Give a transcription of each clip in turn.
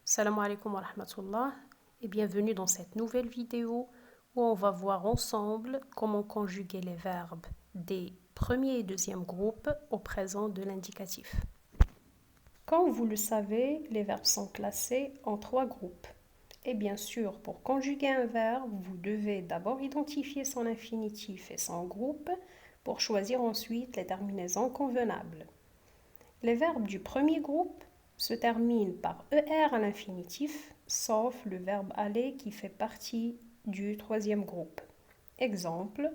Salam alaikum wa rahmatullah et bienvenue dans cette nouvelle vidéo où on va voir ensemble comment conjuguer les verbes des premiers et deuxième groupes au présent de l'indicatif. Comme vous le savez, les verbes sont classés en trois groupes. Et bien sûr, pour conjuguer un verbe, vous devez d'abord identifier son infinitif et son groupe pour choisir ensuite les terminaisons convenables. Les verbes du premier groupe se terminent par ER à l'infinitif, sauf le verbe aller qui fait partie du troisième groupe. Exemple,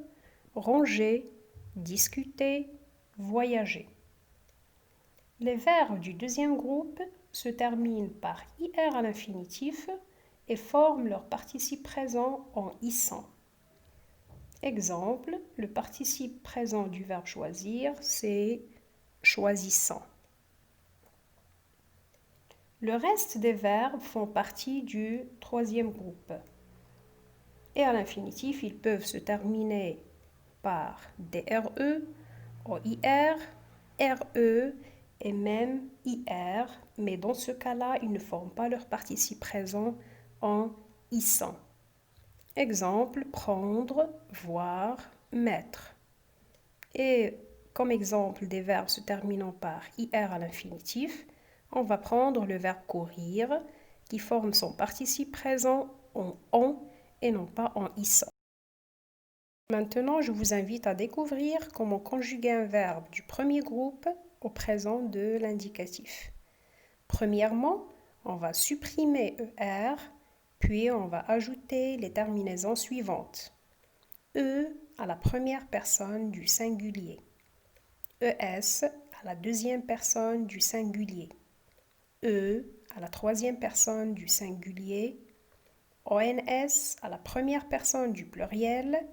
ranger, discuter, voyager. Les verbes du deuxième groupe se terminent par IR à l'infinitif et forment leur participe présent en ISant. Exemple, le participe présent du verbe choisir, c'est choisissant. Le reste des verbes font partie du troisième groupe. Et à l'infinitif, ils peuvent se terminer par DRE, OIR, RE et même IR, mais dans ce cas-là, ils ne forment pas leur participe présent en ISant. Exemple, prendre, voir, mettre. Et comme exemple des verbes se terminant par IR à l'infinitif, on va prendre le verbe courir qui forme son participe présent en on et non pas en ISant. Maintenant, je vous invite à découvrir comment conjuguer un verbe du premier groupe au présent de l'indicatif. Premièrement, on va supprimer ER, puis on va ajouter les terminaisons suivantes. E à la première personne du singulier. ES à la deuxième personne du singulier. E à la troisième personne du singulier, ONS à la première personne du pluriel,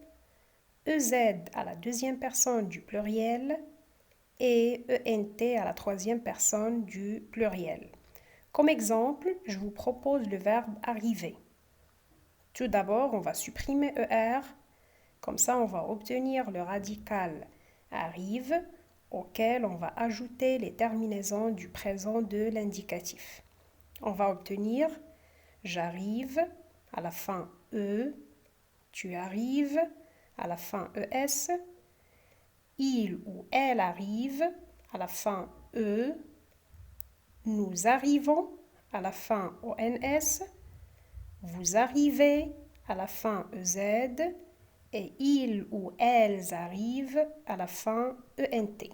EZ à la deuxième personne du pluriel et ENT à la troisième personne du pluriel. Comme exemple, je vous propose le verbe arriver. Tout d'abord, on va supprimer ER, comme ça on va obtenir le radical arrive auquel on va ajouter les terminaisons du présent de l'indicatif. On va obtenir j'arrive à la fin E, tu arrives à la fin ES, il ou elle arrive à la fin E, nous arrivons à la fin ONS, vous arrivez à la fin EZ et ils ou elles arrivent à la fin ENT.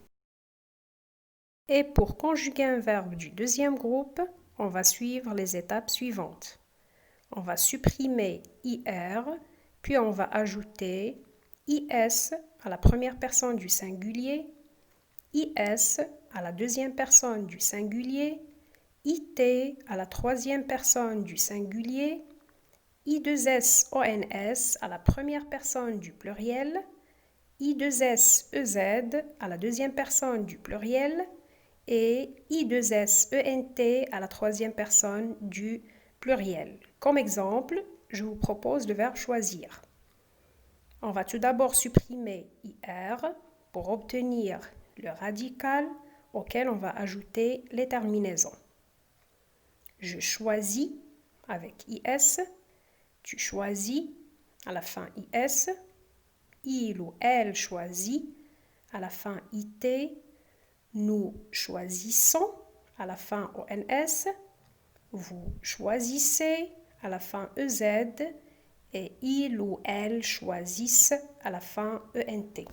Et pour conjuguer un verbe du deuxième groupe, on va suivre les étapes suivantes. On va supprimer IR, puis on va ajouter IS à la première personne du singulier, IS à la deuxième personne du singulier, IT à la troisième personne du singulier, I2S-ONS à la première personne du pluriel, I2S-EZ à la deuxième personne du pluriel et I2S-ENT à la troisième personne du pluriel. Comme exemple, je vous propose le verbe choisir. On va tout d'abord supprimer IR pour obtenir le radical auquel on va ajouter les terminaisons. Je choisis avec IS, tu choisis à la fin IS, il ou elle choisit à la fin IT, nous choisissons à la fin ONS, vous choisissez à la fin EZ et il ou elle choisissent à la fin ENT.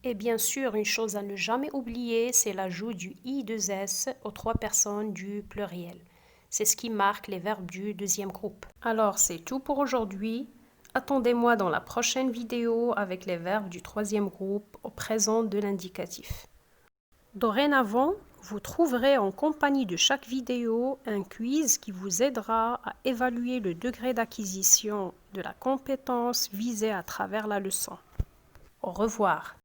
Et bien sûr, une chose à ne jamais oublier, c'est l'ajout du I2S aux trois personnes du pluriel. C'est ce qui marque les verbes du deuxième groupe. Alors, c'est tout pour aujourd'hui. Attendez-moi dans la prochaine vidéo avec les verbes du troisième groupe au présent de l'indicatif. Dorénavant, vous trouverez en compagnie de chaque vidéo un quiz qui vous aidera à évaluer le degré d'acquisition de la compétence visée à travers la leçon. Au revoir.